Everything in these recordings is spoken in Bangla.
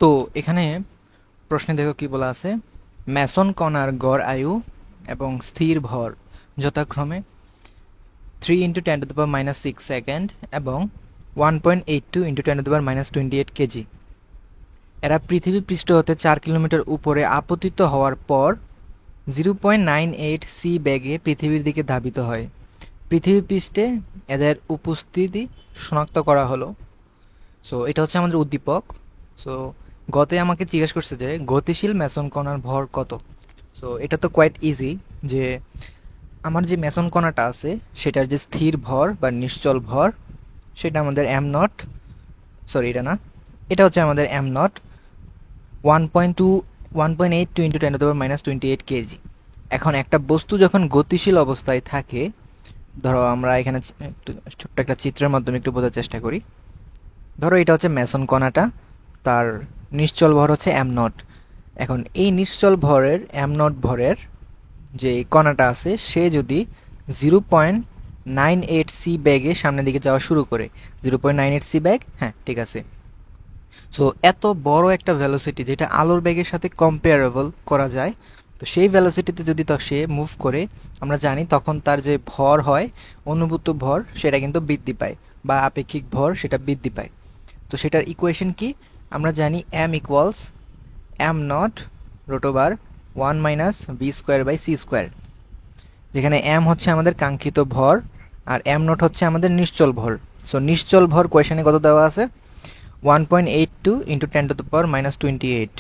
তো এখানে প্রশ্নে দেখো কি বলা আছে, ম্যাসন কণার গড় আয়ু এবং স্থির ভর যথাক্রমে 3 × 10⁻⁶ সেকেন্ড এবং 1.82 × 10⁻28 কেজি। এরা পৃথিবী পৃষ্ঠ হতে 4 কিলোমিটার উপরে আপতিত হওয়ার পর 0.98 সি বেগে পৃথিবীর দিকে ধাবিত হয়। পৃথিবী পৃষ্ঠে এদের উপস্থিতি শনাক্ত করা হলো। সো এটা হচ্ছে আমাদের উদ্দীপক। সো গতে আমাকে জিজ্ঞেস করছে যে গতিশীল ম্যাসন কণার ভর কত। সো এটা তো কোয়াইট ইজি, যে আমার যে ম্যাসন কণাটা আছে সেটার যে স্থির ভর বা নিশ্চল ভর সেটা আমাদের এটা না, এটা হচ্ছে আমাদের m0 1.82 × 10⁻28 কেজি। এখন একটা বস্তু যখন গতিশীল অবস্থায় থাকে, ধরো আমরা এখানে একটু ছোট্ট একটা চিত্রের মাধ্যমে একটু বোঝার চেষ্টা করি। ধরো এটা হচ্ছে ম্যাসন কণাটা, তার নিশ্চল ভর হচ্ছে m0। এখন এই নিশ্চল ভরের m0 ভরের যে কণাটা আছে সে যদি 0.98 সি ব্যাগে সামনের দিকে যাওয়া শুরু করে, 0.98 সি ব্যাগ, হ্যাঁ ঠিক আছে। সো এত বড় একটা ভেলোসিটি যেটা আলোর ব্যাগের সাথে কম্পেয়ারেবল করা যায়, তো সেই ভেলোসিটিতে যদি সে মুভ করে, আমরা জানি তখন তার যে ভর হয়, অনুভূত ভর, সেটা কিন্তু বৃদ্ধি পায়, বা আপেক্ষিক ভর সেটা বৃদ্ধি পায়। তো সেটার ইকুয়েশন কি, আমরা জানি m ইকুয়ালস m0 রোটোবার 1 - v²/c², যেখানে m হচ্ছে আমাদের কাঙ্ক্ষিত ভর আর m0 হচ্ছে আমাদের নিশ্চল ভর। সো নিশ্চল ভর কোয়েশনে কত দেওয়া আছে, 1.82 × 10⁻28,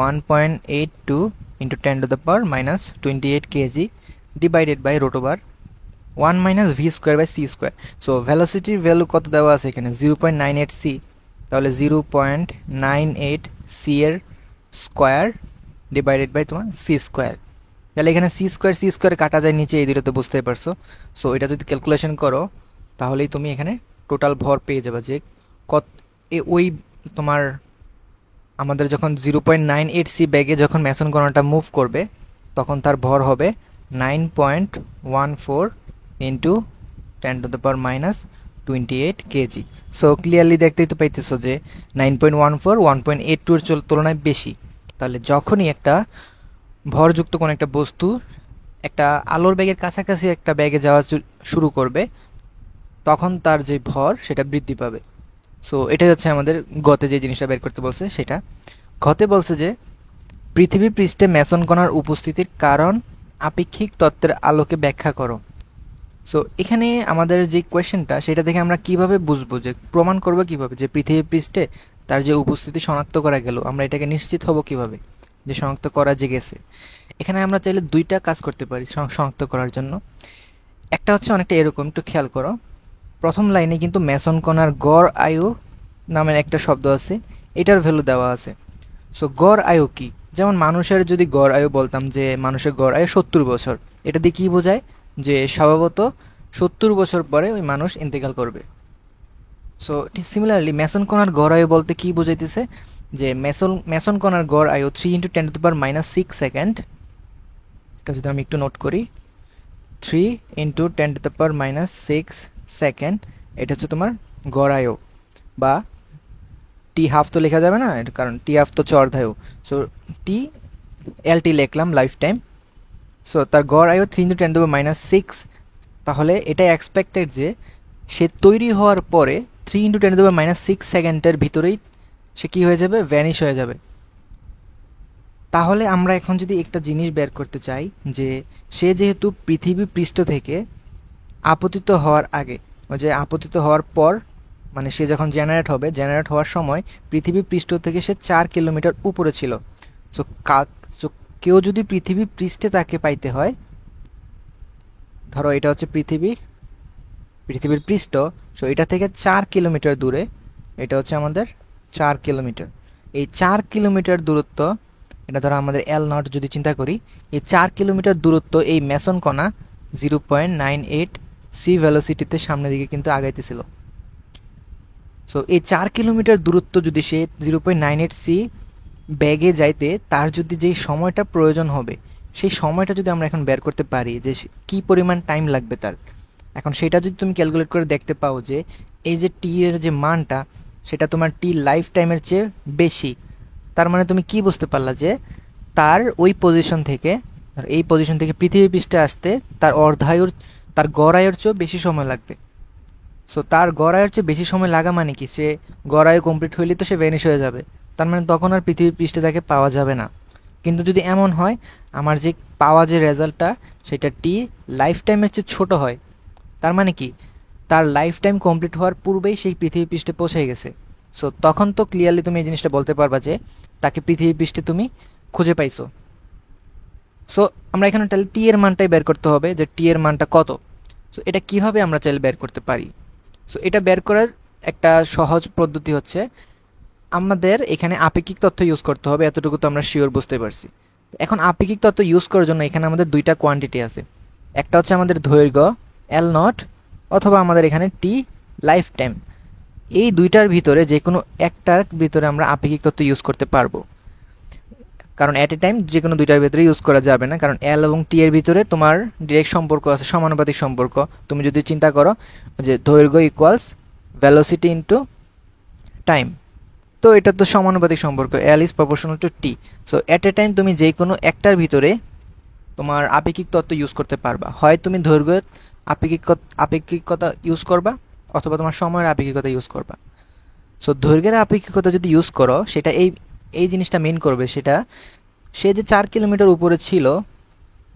1.82 × 10⁻28 কেজি ডিভাইডেড বাই রোটোবার 1 - v²/c²। সো ভেলোসিটির ভ্যালু কত দেওয়া আছে এখানে, 0.98 সি। তাহলে 0.98 সি এর স্কোয়ার ডিভাইডেড বাই তোমার c²। তাহলে এখানে c² কাটা যায় নিচে, এই দুটো তো বুঝতেই পারছো। সো এটা যদি ক্যালকুলেশন করো তাহলেই তুমি এখানে টোটাল ভর পেয়ে যাবে, যে কত ওই তোমার আমাদের যখন 0.98 সি ব্যাগে যখন ম্যাসন কণাটা মুভ করবে তখন তার ভর হবে 9.14 ইন্টু 10⁻28 কেজি। সো ক্লিয়ারলি দেখতেই তো পাইতেছো যে 9.14 1.82 এর তুলনায় বেশি। তাহলে যখনই একটা ভরযুক্ত কোনো একটা বস্তু একটা আলোর ব্যাগের কাছাকাছি একটা ব্যাগে যাওয়া শুরু করবে, তখন তার যে ভর সেটা বৃদ্ধি পাবে। সো এটাই হচ্ছে আমাদের গতে যে জিনিসটা বের করতে বলছে সেটা। ঘতে বলছে যে পৃথিবী পৃষ্ঠে ম্যাসন কণার উপস্থিতির কারণ আপেক্ষিক তত্ত্বের আলোকে ব্যাখ্যা করো। সো এখানে আমাদের যে কোয়েশ্চেনটা সেটা দেখে আমরা কিভাবে বুঝবো, যে প্রমাণ করবো কিভাবে যে পৃথিবী পৃষ্ঠে তার যে উপস্থিতি শনাক্ত করা গেল, আমরা এটাকে নিশ্চিত হব কিভাবে যে শনাক্ত করা যে গেছে। এখানে আমরা চাইলে দুইটা কাজ করতে পারি শনাক্ত করার জন্য। একটা হচ্ছে অনেকটা এরকম, একটু খেয়াল করো, প্রথম লাইনে কিন্তু ম্যাসন কণার গড় আয়ু নামের একটা শব্দ আছে, এটার ভ্যালু দেওয়া আছে। সো গড় আয়ু কি, যেমন মানুষের যদি গড় আয়ু বলতাম যে মানুষের গড় আয়ু 70 বছর, এটা দিয়ে কী বোঝায়, যে স্বভাবত 70 বছর পরে ওই মানুষ ইন্তেকাল করবে। সো সিমিলারলি ম্যাসন কণার গড় আয়ু বলতে কী বোঝাইতেছে, যে ম্যাসন কণার গড় আয়ু 3 × 10⁻6 সেকেন্ড। এটা যদি আমি একটু নোট করি, 3 × 10⁻6 সেকেন্ড, এটা হচ্ছে তোমার গড় আয়ু, বা টি হাফ তো লেখা যাবে না, এটা কারণ টি হাফ তো চর্ধায়ু। সো টি টি লিখলাম লাইফ টাইম। সো তার গড় আয়ু 3 × 10⁻6। তাহলে এটাই এক্সপেক্টেড যে সে তৈরি হওয়ার পরে 3 × 10⁻6 সেকেন্ডের ভিতরেই সে কী হয়ে যাবে, ভ্যানিশ হয়ে যাবে। তাহলে আমরা এখন যদি একটা জিনিস বের করতে চাই, যে সে যেহেতু পৃথিবী পৃষ্ঠ থেকে আপতিত হওয়ার আগে, ওই যে আপতিত হওয়ার পর মানে সে যখন জেনারেট হওয়ার সময় পৃথিবী পৃষ্ঠ থেকে সে 4 কিলোমিটার উপরে ছিল। সো কেউ যদি পৃথিবী পৃষ্ঠে তাকে পাইতে হয়, ধরো এটা হচ্ছে পৃথিবীর পৃষ্ঠ, সো এটা থেকে 4 কিলোমিটার দূরে, এটা হচ্ছে আমাদের 4 কিলোমিটার। এই 4 কিলোমিটার দূরত্ব, এটা ধরো আমাদের L0 যদি চিন্তা করি, এই 4 কিলোমিটার দূরত্ব এই ম্যাসন কণা 0.98 সি ভেলোসিটিতে সামনের দিকে কিন্তু আগাইতেছিল। সো এই 4 কিলোমিটার দূরত্ব যদি সে 0.98 সি ব্যাগে যাইতে তার যদি যেই সময়টা প্রয়োজন হবে, সেই সময়টা যদি আমরা এখন বের করতে পারি যে কী পরিমাণ টাইম লাগবে তার, এখন সেটা যদি তুমি ক্যালকুলেট করে দেখতে পাও যে এই যে টি এর যে মানটা সেটা তোমার টি লাইফ টাইমের চেয়ে বেশি, তার মানে তুমি কি বুঝতে পারলা যে তার ওই পজিশন থেকে, এই পজিশন থেকে পৃথিবী পৃষ্ঠে আসতে তার অর্ধায়ুর, তার গড় আয়ুর চেয়েও বেশি সময় লাগবে। সো তার গড় আয়ুর চেয়ে বেশি সময় লাগা মানে কি, সে গড় আয়ু কমপ্লিট হইলে তো সে ভ্যানিশ হয়ে যাবে, তার মানে তখন আর পৃথিবী পৃষ্ঠে তাকে পাওয়া যাবে না। কিন্তু যদি এমন হয় আমার যে পাওয়া যে রেজাল্টটা সেটা টি লাইফ টাইমের চেয়ে ছোটো হয়, তার মানে কি তার লাইফ টাইম কমপ্লিট হওয়ার পূর্বেই সেই পৃথিবী পৃষ্ঠে পৌঁছে গেছে। সো তখন তো ক্লিয়ারলি তুমি এই জিনিসটা বলতে পারবা যে তাকে পৃথিবী পৃষ্ঠে তুমি খুঁজে পাইছো। সো আমরা এখানে তাহলে টি এর মানটাই বের করতে হবে যে টি এর মানটা কত। সো এটা কিভাবে আমরা চাইলে বের করতে পারি? সো এটা বের করার একটা সহজ পদ্ধতি হচ্ছে আমাদের এখানে আপেক্ষিক তথ্য ইউজ করতে হবে, এতটুকু তো আমরা শিওর বুঝতে পারছি। এখন আপেক্ষিক তথ্য ইউজ করার জন্য এখানে আমাদের দুইটা কোয়ান্টিটি আছে, একটা হচ্ছে আমাদের দৈর্ঘ্য এল নট, অথবা আমাদের এখানে টি লাইফ টাইম। এই দুইটার ভিতরে যে কোনো একটার ভিতরে আমরা আপেক্ষিক তথ্য ইউজ করতে পারবো, কারণ অ্যাট এ টাইম যে কোনো দুইটার ভিতরে ইউজ করা যাবে না, কারণ এল এবং টি এর ভিতরে তোমার ডিরেক্ট সম্পর্ক আছে, সমানুপাতিক সম্পর্ক। তুমি যদি চিন্তা করো যে দৈর্ঘ্য ইকুয়ালস ভেলোসিটি ইন্টু টাইম, তো এটা তো সমানুপাতিক সম্পর্ক, এল is proportional to T. So at a time তুমি যে কোনো একটার ভিতরে তোমার আপেক্ষিক তত্ত্ব ইউজ করতে পারবা, হয় তুমি দৈর্ঘ্যের আপেক্ষিকতা ইউজ করবা অথবা তোমার সময়ের আপেক্ষিকতা ইউজ করবা। সো দৈর্ঘ্যের আপেক্ষিকতা যদি ইউজ করো সেটা এই জিনিসটা মেন করবে, সেটা সে যে 4 কিলোমিটার উপরে ছিল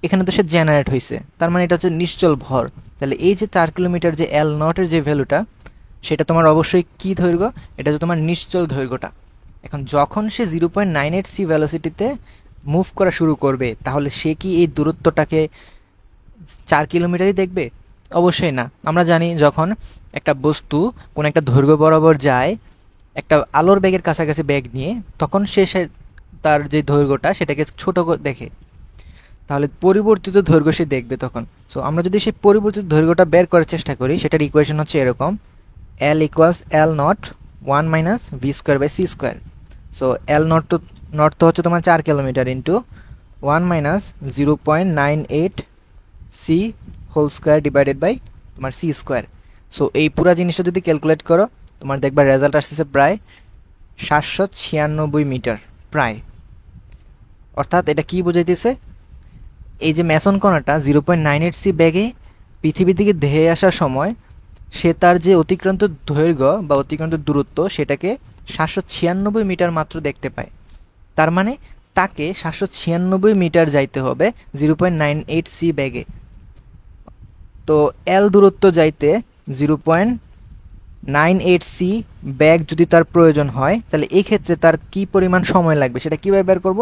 এখানে তো সে জেনারেট হয়েছে, তার মানে এটা হচ্ছে নিশ্চল ভর। তাহলে এই যে 4 কিলোমিটার যে এল নটের যে ভ্যালুটা, সেটা তোমার অবশ্যই কি দৈর্ঘ্য, এটা হচ্ছে তোমার নিশ্চল দৈর্ঘ্যটা। এখন যখন সে 0.98 সি ভ্যালোসিটিতে মুভ করা শুরু করবে, তাহলে সে কি এই দূরত্বটাকে 4 কিলোমিটারই দেখবে? অবশ্যই না। আমরা জানি যখন একটা বস্তু কোনো একটা দৈর্ঘ্য বরাবর যায় একটা আলোর বেগের কাছাকাছি বেগ নিয়ে, তখন সে তার যে দৈর্ঘ্যটা সেটাকে ছোট দেখে, তাহলে পরিবর্তিত দৈর্ঘ্য সে দেখবে তখন। সো আমরা যদি সেই পরিবর্তিত দৈর্ঘ্যটা বের করার চেষ্টা করি, সেটার ইকুয়েশন হচ্ছে এরকম, L equals L naught 1 minus V square by C square. So L naught তো হচ্ছে তোমার 4 kilometre into 1 minus 0.98 C whole square divided by তোমার সি স্কোয়ার। সো এই পুরো জিনিসটা যদি ক্যালকুলেট করো তোমার দেখবা রেজাল্ট আসতেছে প্রায় 796 মিটার প্রায়। অর্থাৎ এটা কি বোঝাইতেছে, এই যে ম্যাসন কণাটা 0.98 সি ব্যাগে পৃথিবী থেকে ধেয়ে আসার সময় সে তার যে অতিক্রান্ত দৈর্ঘ্য বা অতিক্রান্ত দূরত্ব সেটাকে 796 মিটার মাত্র দেখতে পায়। তার মানে তাকে 796 মিটার যাইতে হবে 0.98 সি ব্যাগে। তো এল দূরত্ব যাইতে 0.98 সি ব্যাগ যদি তার প্রয়োজন হয়, তাহলে এই ক্ষেত্রে তার কি পরিমাণ সময় লাগবে সেটা কীভাবে বের করব?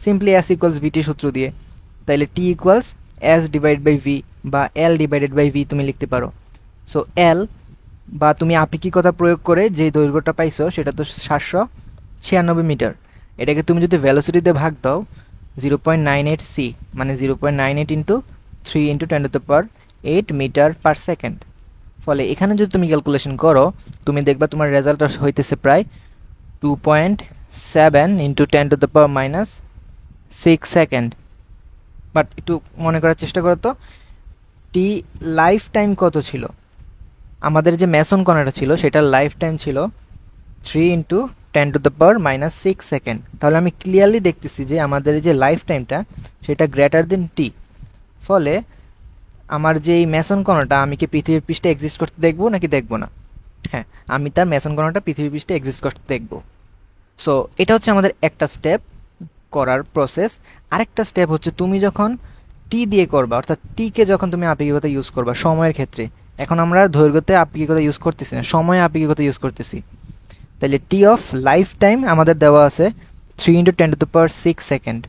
সিম্পলি এস ইকুয়ালস ভিটি সূত্র দিয়ে। তাইলে T equals S divide by V বা এল ডিভাইডেড বাই ভি তুমি লিখতে পারো। সো এল বা তুমি আপেক্ষিকতা প্রয়োগ করে যে দৈর্ঘ্যটা পাইছো সেটা তো 796 মিটার, এটাকে তুমি যদি ভ্যালোসিটিতে ভাগ দাও 0.98 সি মানে 0.98 into 3 into 10⁸ metre per second. ফলে এখানে যদি তুমি ক্যালকুলেশন করো তুমি দেখবা তোমার রেজাল্টটা হইতেছে প্রায় 2.7 ইন্টু 10⁻6 সেকেন্ড। বাট একটু মনে করার চেষ্টা করো তো, টি লাইফ টাইম কত ছিল? আমাদের যে ম্যাসন কণাটা ছিল সেটার লাইফ টাইম ছিল 3 ইন্টু 10⁻6 সেকেন্ড। তাহলে আমি ক্লিয়ারলি দেখতেছি যে আমাদের যে লাইফ টাইমটা সেটা গ্রেটার দেন টি। ফলে আমার যে এই ম্যাসন কণাটা আমি কি পৃথিবীর পৃষ্ঠে এক্সিস্ট করতে দেখবো নাকি দেখবো না? হ্যাঁ, আমি তার ম্যাসন কণাটা পৃথিবীর পৃষ্ঠে এক্সিস্ট করতে দেখবো। সো এটা হচ্ছে আমাদের একটা স্টেপ করার প্রসেস। আরেকটা স্টেপ হচ্ছে তুমি যখন টি দিয়ে করবা, অর্থাৎ টিকে যখন তুমি আপেক্ষিকতা ইউজ করবা সময়ের ক্ষেত্রে, এখন আমরা দৈর্ঘ্যতে আপেক্ষিকতা ইউজ করতেছি না, সময়ে আপেক্ষিকতা ইউজ করতেছি। তাহলে টি অফ লাইফ টাইম আমাদের দেওয়া আছে 3 ইন্টু 10⁻6 সেকেন্ড।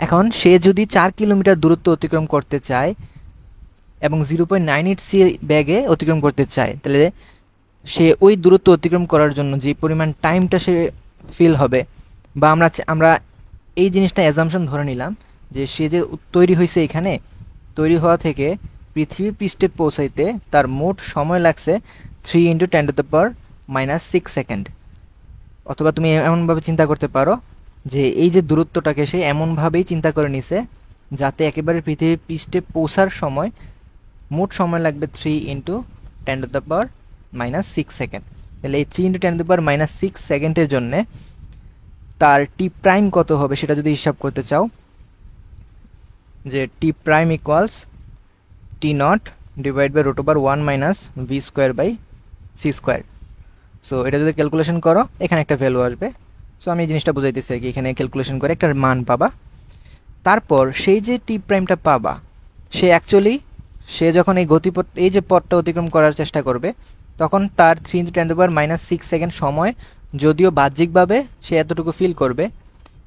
এখন সে যদি 4 কিলোমিটার দূরত্ব অতিক্রম করতে চায় এবং 0.98 সি ব্যাগে অতিক্রম করতে চায়, তাহলে সে ওই দূরত্ব অতিক্রম করার জন্য যে পরিমাণ টাইমটা সে ফিল হবে, বা আমরা এই জিনিসটা অ্যাজাম্পশন ধরে নিলাম যে সে যে তৈরি হয়েছে এখানে, তৈরি হওয়া থেকে পৃথিবী পৃষ্ঠে পৌঁছাইতে তার মোট সময় লাগছে 3 ইন্টু 10⁻6 সেকেন্ড। অথবা তুমি এমনভাবে চিন্তা করতে পারো যে এই যে দূরত্বটাকে সে এমনভাবেই চিন্তা করে নিছে যাতে একেবারে পৃথিবী পৃষ্ঠে পৌঁছার সময় মোট সময় লাগবে 3 ইন্টু 10⁻6 সেকেন্ড। তাহলে এই 3 ইন্টু 10⁻6 সেকেন্ডের জন্যে তার টি প্রাইম কত হবে সেটা যদি হিসাব করতে চাও, যে T prime equals T naught divide by root over 1 minus V square by C square. So এটা যদি ক্যালকুলেশন করো এখানে একটা ভ্যালু আসবে। সো আমি এই জিনিসটা বুঝাইতেছি আর কি, এখানে ক্যালকুলেশন করে একটা মান পাবা। তারপর সেই যে টি প্রাইমটা পাবা, সে অ্যাকচুয়ালি সে যখন এই গতিপথ এই যে পথটা অতিক্রম করার চেষ্টা করবে, তখন তার 3 × 10⁻⁻6 সেকেন্ড সময়, যদিও বাহ্যিকভাবে সে এতটুকু ফিল করবে,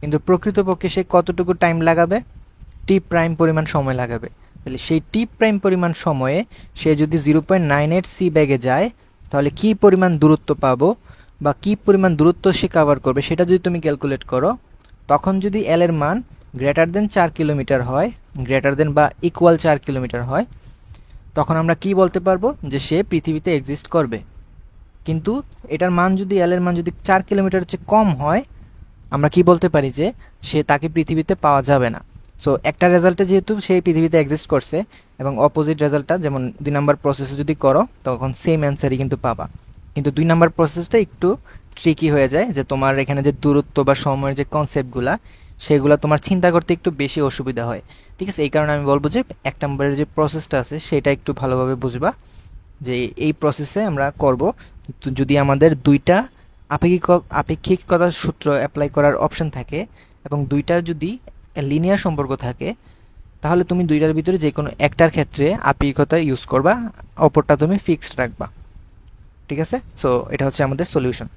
কিন্তু প্রকৃতপক্ষে সে কতটুকু টাইম লাগাবে, টি প্রাইম পরিমাণ সময় লাগাবে। তাহলে সেই টি প্রাইম পরিমাণ সময়ে সে যদি 0.98 সি ব্যাগে যায়, তাহলে কী পরিমাণ দূরত্ব পাবো বা কী পরিমাণ দূরত্ব সে কাভার করবে সেটা যদি তুমি ক্যালকুলেট করো, তখন যদি এল এর মান গ্রেটার দেন 4 কিলোমিটার হয়, গ্রেটার দেন বা ইকুয়াল 4 কিলোমিটার হয়, তখন আমরা কি বলতে পারবো যে সে পৃথিবীতে এক্সিস্ট করবে। কিন্তু এটার মান যদি এল এর মান যদি 4 কিলোমিটারের চেয়ে কম হয়, আমরা কি বলতে পারি যে সে তাকে পৃথিবীতে পাওয়া যাবে না। সো একটা রেজাল্টে যেহেতু সেই পৃথিবীতে এক্সিস্ট করছে, এবং অপোজিট রেজাল্টটা যেমন 2 নাম্বার প্রসেসে যদি করো তখন সেম অ্যান্সারই কিন্তু পাবা। কিন্তু 2 নাম্বার প্রসেসটা একটু ট্রিকি হয়ে যায়, যে তোমার এখানে যে দূরত্ব বা সময়ের যে কনসেপ্টগুলা সেগুলো তোমার চিন্তা করতে একটু বেশি অসুবিধা হয়। ঠিক আছে, এই কারণে আমি বলবো যে 1 নম্বরের যে প্রসেসটা আছে সেটা একটু ভালোভাবে বুঝবা, যে এই প্রসেসে আমরা করব। তো যদি আমাদের দুইটা আপেক্ষিকতার সূত্র অ্যাপ্লাই করার অপশন থাকে এবং দুইটার যদি লিনিয়ার সম্পর্ক থাকে, তাহলে তুমি দুইটার ভিতরে যে কোনো একটার ক্ষেত্রে আপেক্ষিকতা ইউজ করবা, অপরটা তুমি ফিক্সড রাখবা। ঠিক আছে, সো এটা হচ্ছে আমাদের সলিউশন।